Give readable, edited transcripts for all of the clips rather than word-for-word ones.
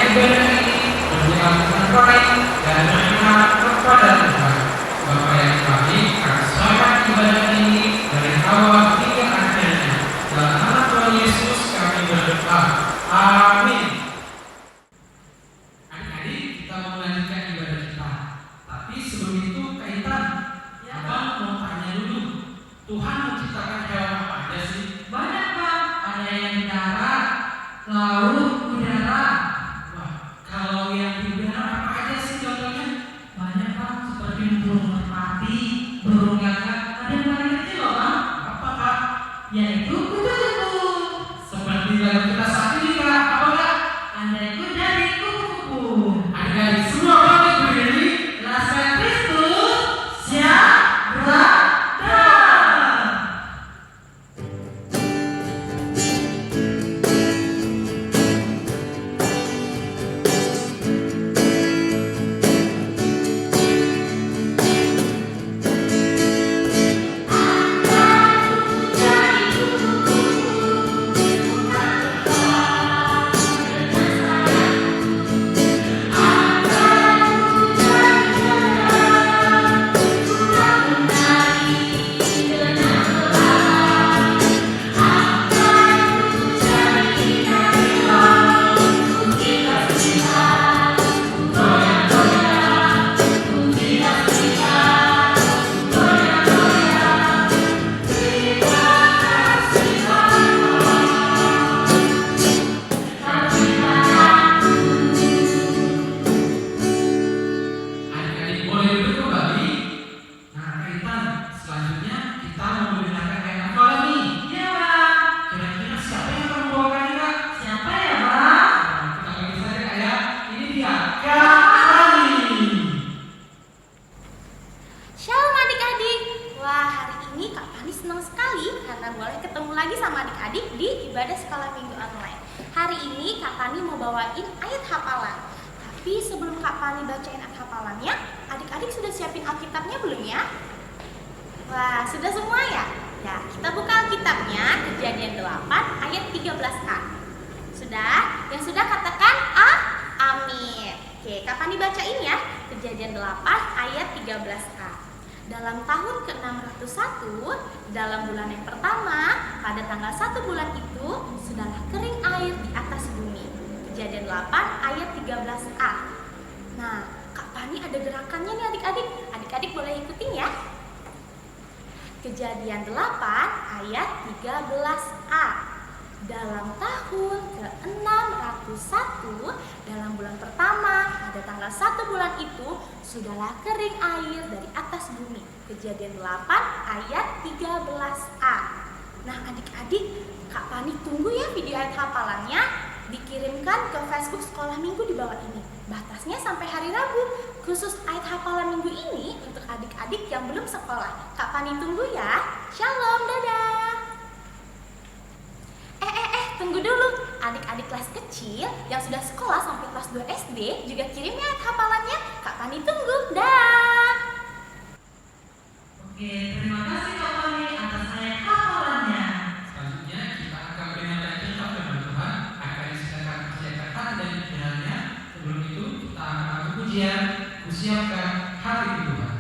ibadah ini berjalan dengan baik dan berkenan kepada Tuhan. Bapa yang baik, kami serahkan ibadah ini dari awal hingga akhirnya. Dalam nama Tuhan Yesus kami berdoa. Amin. Adik-adik, kita mau melanjutkan ibadah kita. Tapi sebelum itu, Kaitan, Abang mau tanya dulu. Tuhan menciptakan hewan apa aja sih? Banyak, Bang. Ada yang di darat, laut, udara. Wah, kalau yang di udara apa aja sih contohnya? Banyak, Bang. Seperti burung merpati, burung gagak. Ada yang paling kecil loh, Bang. Apa Kak? Yaitu kupu-kupu. Seperti lagu kita saat ini Kak, apa Kak? Anda ikut dari kupu-kupu. Adik-adik semua bangkit berdiri. Laskar Kristus, siap, berada. Adik-adik boleh duduk kembali. Nah Kaitan, selanjutnya kita mau mendengarkan ayat hafalan nih. Iya, Bang. Kira-kira siapa yang akan membawakannya Kak? Siapa ya, Bang? Nah, kita panggil saja Kak ya. Ini dia, Kak Ani. Shalom adik-adik. Wah, hari ini Kak Pani senang sekali karena boleh ketemu lagi sama adik-adik di ibadah sekolah minggu online. Hari ini Kak Pani mau bawain ayat hafalan. Tapi sebelum Kak Pani bacain ayat hafalannya, adik-adik sudah siapin Alkitabnya belum ya? Wah, sudah semua ya? Ya, kita buka Alkitabnya, Kejadian 8 ayat 13a. Sudah? Yang sudah katakan amin. Oke, Kak Pani bacain ya. Kejadian 8 ayat 13a. Dalam tahun ke-601, dalam bulan yang pertama, pada tanggal 1 bulan itu, sudahlah kering air di atas bumi. Kejadian 8 ayat 13a. Nah, Kak Pani ada gerakannya nih adik-adik. Adik-adik boleh ikutin ya. Kejadian 8 ayat 13a. Dalam tahun ke-601, dalam bulan pertama, pada tanggal 1 bulan itu, sudahlah kering air dari atas bumi. Kejadian 8 ayat 13a. Nah adik-adik, Kak Pani tunggu ya video ayat hafalannya. Dikirimkan ke Facebook Sekolah Minggu di bawah ini. Batasnya sampai hari Rabu. Khusus ayat hafalan minggu ini untuk adik-adik yang belum sekolah. Kak Pani tunggu ya. Shalom, dadah. Tunggu dulu. Adik-adik kelas kecil yang sudah sekolah sampai kelas 2 SD juga kirim ya ayat hafalannya. Kak Pani tunggu. Dah. Oke, terima kasih Kak Pani atas ayat hafalannya. Selanjutnya kita akan mendengarkan cerita firman Tuhan. Akan silakan persiapkan hati dan pikirannya. Sebelum itu kita akan lakukan pujian. Kusiapkan hati Tuhan.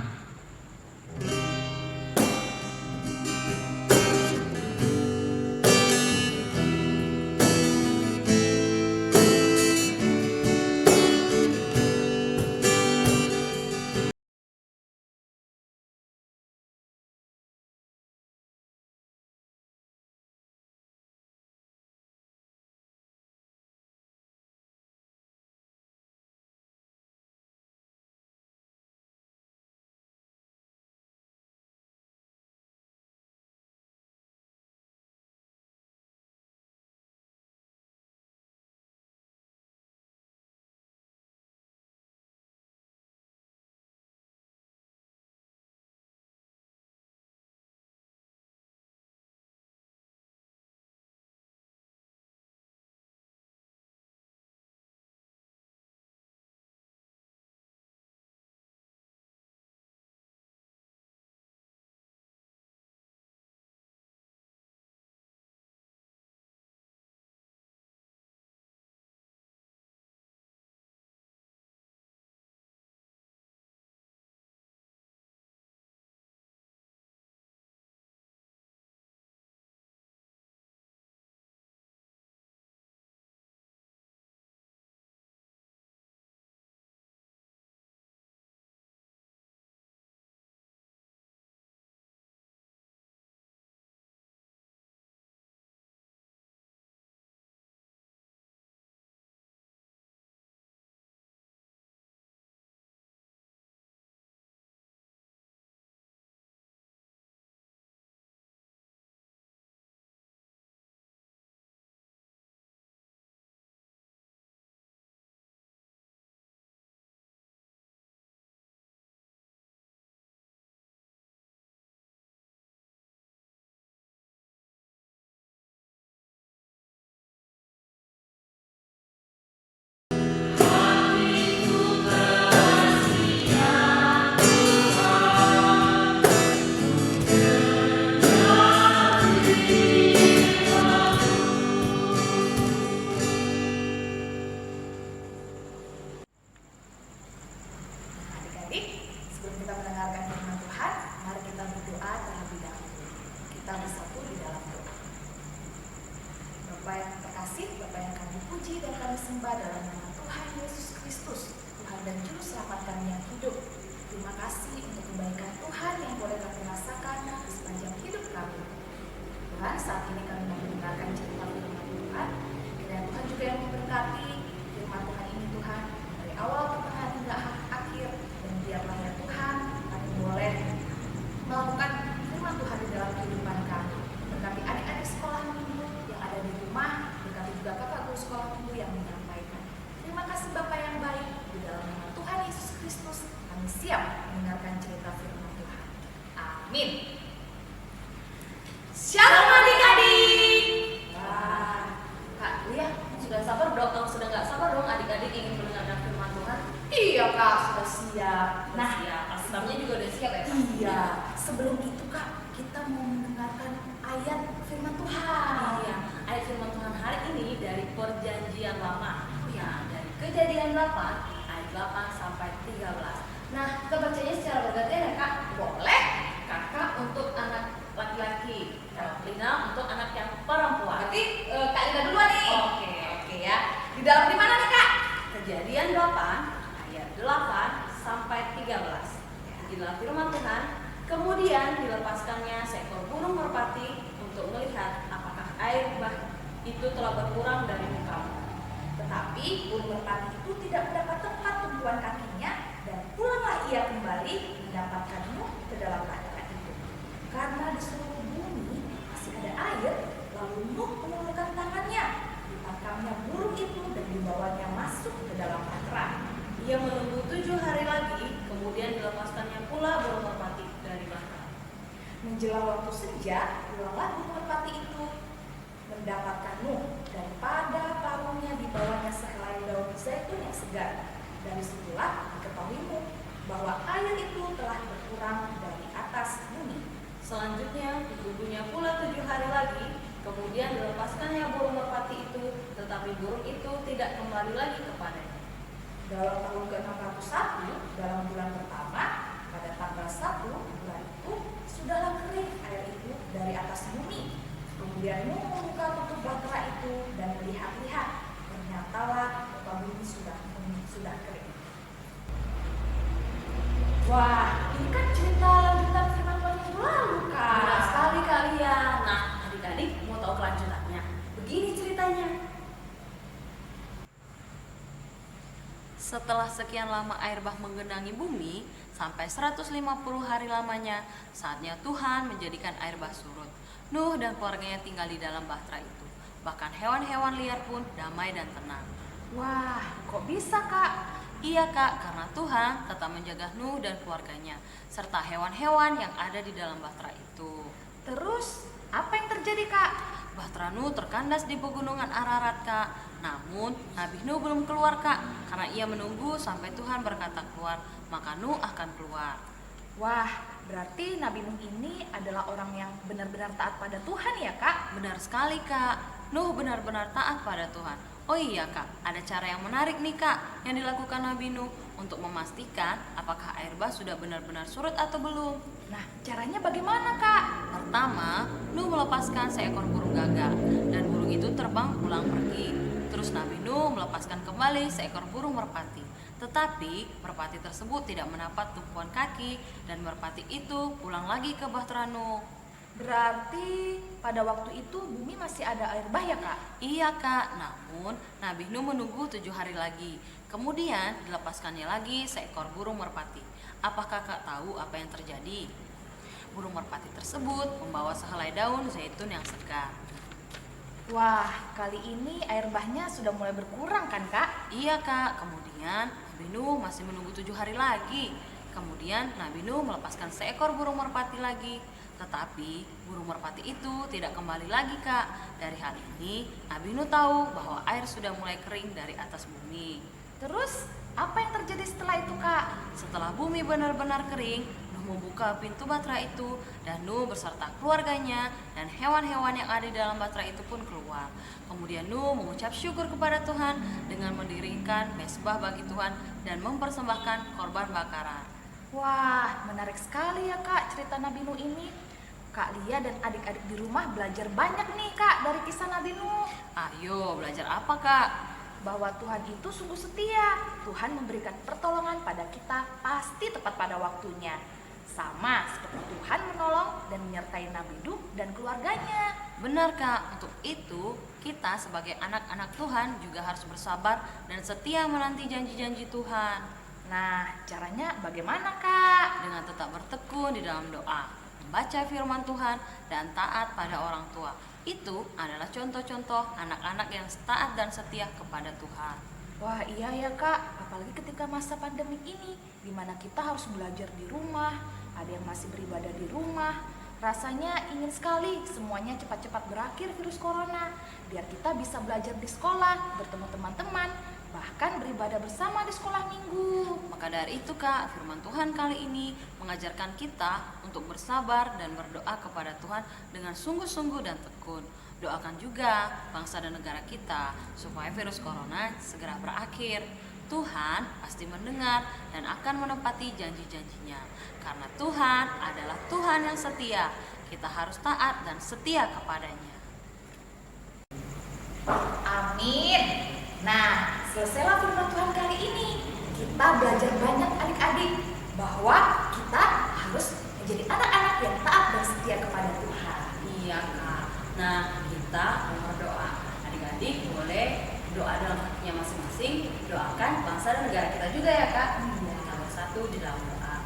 siap mendengarkan cerita firman Tuhan. Amin. Shalom adik-adik. Wah, Kak Lia sudah sabar dong? Sudah nggak sabar dong adik-adik ingin mendengarkan firman Tuhan? Iya Kak, sudah siap. Nah, asbabnya juga udah siap ya Kak? Iya. Sebelum itu Kak, kita mau mendengarkan ayat firman Tuhan. Iya, ayat firman Tuhan hari ini dari Perjanjian Lama. Ya, dari Kejadian 8 ayat 8 sampai 13. Nah, kita bacanya secara bergantian ya Kak. Boleh? Kakak untuk anak laki-laki, Kak Lina untuk anak yang perempuan. Berarti Kak Lina duluan nih. Oke ya. Di dalam di mana nih Kak? Kejadian 8 ayat 8 sampai 13. Inilah firman Tuhan. Kemudian dilepaskannya seekor burung merpati untuk melihat apakah air bah itu telah berkurang dari mukamu. Tetapi burung merpati itu tidak mendapat tempat tumpuan kakinya, dan pulanglah ia kembali mendapatkan Nuh ke dalam bahtera itu. Karena di seluruh bumi masih ada air, lalu Nuh mengulurkan tangannya, ditangkapnya burung itu dan dibawanya masuk ke dalam bahtera. Ia menunggu 7 hari lagi, kemudian dilepaskannya pula burung merpati dari bahtera. Menjelang waktu senja, pulanglah burung merpati itu mendapatkan Nuh, dan pada paruhnya dibawanya sehelai daun zaitun yang segar. Dari situlah diketahui Nuh bahwa air itu telah berkurang dari atas bumi. Selanjutnya ditunggunya pula 7 hari lagi, kemudian dilepaskannya burung merpati itu, tetapi burung itu tidak kembali lagi kepadanya. Dalam tahun ke-601, dalam bulan pertama, pada tanggal 1 bulan itu, sudahlah kering air itu dari atas bumi. Kemudian Nuh membuka tutup bahtera itu dan melihat-lihat, ternyatalah muka bumi sudah kering. Wah, ini kan cerita lanjutan firman Tuhan minggu lalu, Kak. Benar sekali kalian. Nah, adik-adik mau tahu kelanjutannya? Begini ceritanya. Setelah sekian lama air bah menggenangi bumi, sampai 150 hari lamanya, saatnya Tuhan menjadikan air bah surut. Nuh dan keluarganya tinggal di dalam bahtera itu. Bahkan hewan-hewan liar pun damai dan tenang. Wah, kok bisa, Kak? Iya Kak, karena Tuhan tetap menjaga Nuh dan keluarganya, serta hewan-hewan yang ada di dalam bahtera itu. Terus, apa yang terjadi, Kak? Bahtera Nuh terkandas di pegunungan Ararat Kak. Namun Nabi Nuh belum keluar Kak, karena ia menunggu sampai Tuhan berkata keluar, maka Nuh akan keluar. Wah, berarti Nabi Nuh ini adalah orang yang benar-benar taat pada Tuhan ya Kak? Benar sekali Kak, Nuh benar-benar taat pada Tuhan. Oh iya Kak, ada cara yang menarik nih Kak yang dilakukan Nabi Nuh untuk memastikan apakah air bah sudah benar-benar surut atau belum. Nah, caranya bagaimana Kak? Pertama, Nuh melepaskan seekor burung gagak dan burung itu terbang pulang pergi. Terus Nabi Nuh melepaskan kembali seekor burung merpati. Tetapi merpati tersebut tidak mendapat tumpuan kaki dan merpati itu pulang lagi ke bahtera Nuh. Berarti pada waktu itu bumi masih ada air bah ya Kak? Iya Kak, namun Nabi Nuh menunggu 7 hari lagi. Kemudian dilepaskannya lagi seekor burung merpati. Apakah Kak tahu apa yang terjadi? Burung merpati tersebut membawa sehelai daun zaitun yang segar. Wah, kali ini air bahnya sudah mulai berkurang kan Kak? Iya Kak, kemudian Nabi Nuh masih menunggu 7 hari lagi. Kemudian Nabi Nuh melepaskan seekor burung merpati lagi. Tetapi burung merpati itu tidak kembali lagi Kak. Dari hal ini Nabi Nuh tahu bahwa air sudah mulai kering dari atas bumi. Terus apa yang terjadi setelah itu Kak? Setelah bumi benar-benar kering, Nuh membuka pintu bahtera itu dan Nuh beserta keluarganya dan hewan-hewan yang ada di dalam bahtera itu pun keluar. Kemudian Nuh mengucap syukur kepada Tuhan dengan mendirikan mezbah bagi Tuhan dan mempersembahkan korban bakaran. Wah, menarik sekali ya Kak cerita Nabi Nuh ini. Kak Lia dan adik-adik di rumah belajar banyak nih Kak dari kisah Nabi Nuh. Ayo, belajar apa Kak? Bahwa Tuhan itu sungguh setia. Tuhan memberikan pertolongan pada kita pasti tepat pada waktunya. Sama seperti Tuhan menolong dan menyertai Nabi Nuh dan keluarganya. Benar Kak, untuk itu kita sebagai anak-anak Tuhan juga harus bersabar dan setia menanti janji-janji Tuhan. Nah, caranya bagaimana Kak? Dengan tetap bertekun di dalam doa, membaca firman Tuhan, dan taat pada orang tua. Itu adalah contoh-contoh anak-anak yang taat dan setia kepada Tuhan. Wah iya ya Kak, apalagi ketika masa pandemi ini, di mana kita harus belajar di rumah, ada yang masih beribadah di rumah. Rasanya ingin sekali semuanya cepat-cepat berakhir virus corona, biar kita bisa belajar di sekolah, bertemu teman-teman, bahkan beribadah bersama di sekolah minggu. Maka dari itu Kak, firman Tuhan kali ini mengajarkan kita untuk bersabar dan berdoa kepada Tuhan dengan sungguh-sungguh dan tekun. Doakan juga bangsa dan negara kita supaya virus corona segera berakhir. Tuhan pasti mendengar dan akan menepati janji-janjinya. Karena Tuhan adalah Tuhan yang setia. Kita harus taat dan setia kepadanya. Amin. Nah, selesailah firman Tuhan kali ini. Kita belajar banyak adik-adik bahwa kita harus menjadi anak-anak yang taat dan setia kepada Tuhan. Iya Kak. Nah, kita berdoa. Adik-adik boleh doa dalam hatinya masing-masing. Doakan bangsa dan negara kita juga ya Kak. Kita bersatu di dalam doa.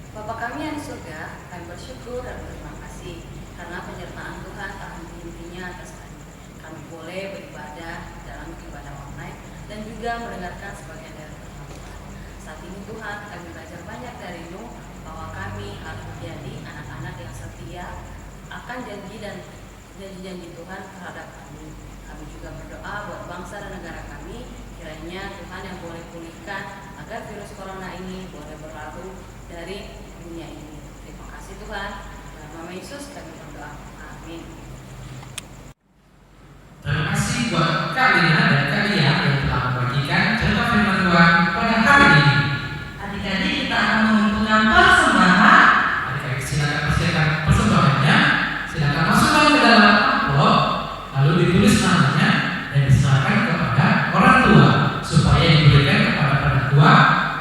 Bapa kami yang di surga, kami bersyukur dan berterima kasih karena penyertaan Tuhan tak henti-hentinya atas kami. Kami boleh beribadah dalam ibadah online dan juga mendengarkan sebagian dari firman Tuhan. Saat ini Tuhan, kami belajar banyak dari-Mu bahwa kami harus menjadi anak-anak yang setia akan janji dan janji-janji Tuhan terhadap kami. Kami juga berdoa buat bangsa dan negara kami, kiranya Tuhan yang boleh pulihkan agar virus corona ini boleh berlalu dari dunia ini. Terima kasih Tuhan. Dalam nama Yesus kami berdoa. Amin. Terima kasih buat Kak Lina dan Kak Lia yang telah membagikan cerita firman Tuhan pada hari ini. Adik-adik, kita akan mengumpulkan persembahan. Adik-adik silakan persiapkan persembahannya. Silakan masukkan ke dalam amplop, lalu ditulis namanya dan diserahkan kepada orang tua supaya diberikan kepada orang tua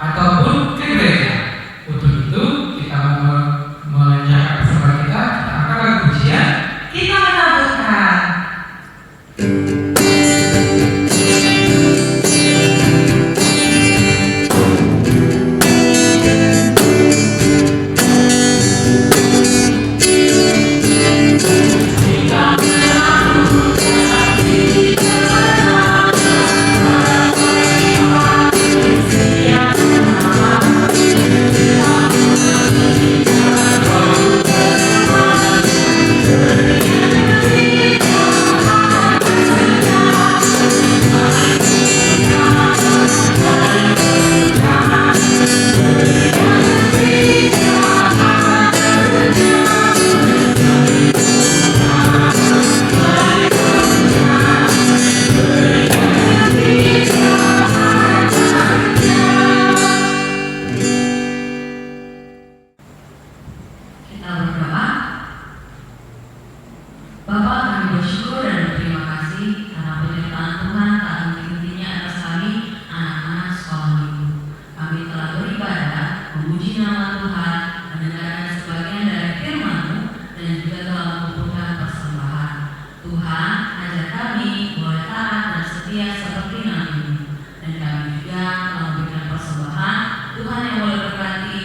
ataupun ke gereja. Untuk itu kita menyerahkan persembahan kita angkat lagu pujian. Kita menaburkan. Kita berdoa. Bapa, kami bersyukur dan berterima kasih karena penyertaan Tuhan tak henti-hentinya atas kami, anak-anak sekolah minggu. Kami telah beribadah, memuji nama Tuhan, mendengarkan sebagian dari firman-Mu, dan juga telah mengumpulkan persembahan. Tuhan, ajar kami boleh taat dan setia seperti Nabi-Mu. Dan kami juga telah memberikan persembahan. Tuhan yang boleh berkati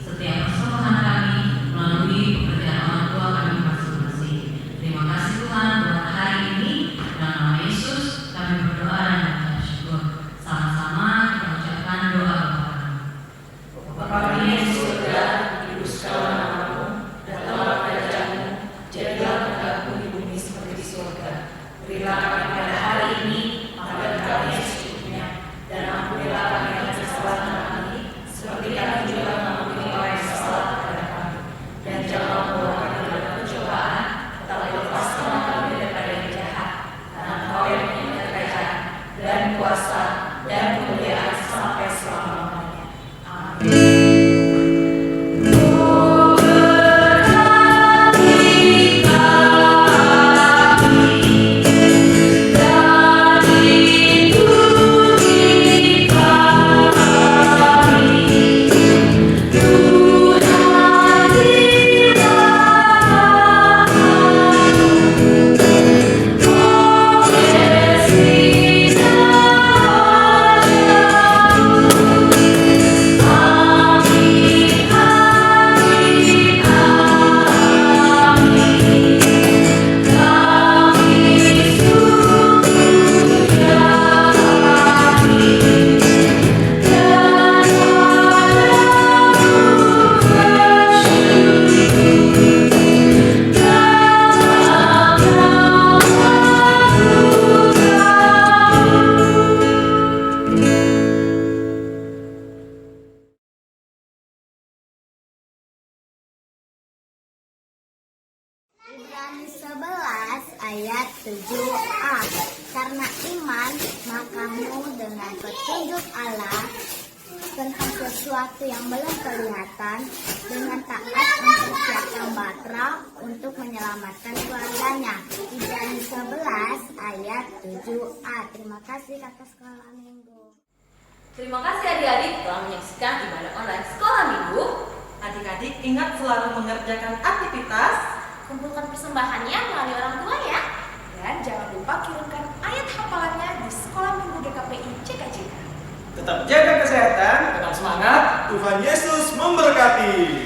setiap persembahan kami melalui pekerjaan orang tua kami masing-masing. Terima kasih Tuhan buat hari ini. Dalam nama Yesus kami berdoa dan mengucap syukur. Sama-sama kita ucapkan doa Bapa kami yang di surga, dikuduskanlah namamu, datanglah kerajaanmu, jadilah kehendakmu di bumi seperti di surga. Berilah kami pada hari ini makanan kami yang secukupnya, dan ampunilah kami atas kesalahan kami, seperti kami juga mengampuni orang yang salah kepada kami. Dan janganlah membawa kami dalam pencobaan, tetapi lepaskanlah kami daripada yang jahat. Karena Engkau yang punya kerajaan dan kuasa dan kemuliaan sampai selama-lamanya. Amin. Yesus dengan petunjuk Allah tentang sesuatu yang belum kelihatan dengan taat mempersiapkan Batra untuk menyelamatkan keluarganya. Ibrani 11 ayat 7a. Terima kasih kakak sekolah minggu. Terima kasih adik-adik telah menyaksikan ibadah online sekolah minggu. Adik-adik ingat selalu mengerjakan aktivitas. Kumpulkan persembahannya melalui orang tua ya. Dan jangan lupa kirimkan ayat hafalannya di Sekolah Minggu GKPI CKJK. Tetap jaga kesehatan. Tetap semangat. Tuhan Yesus memberkati.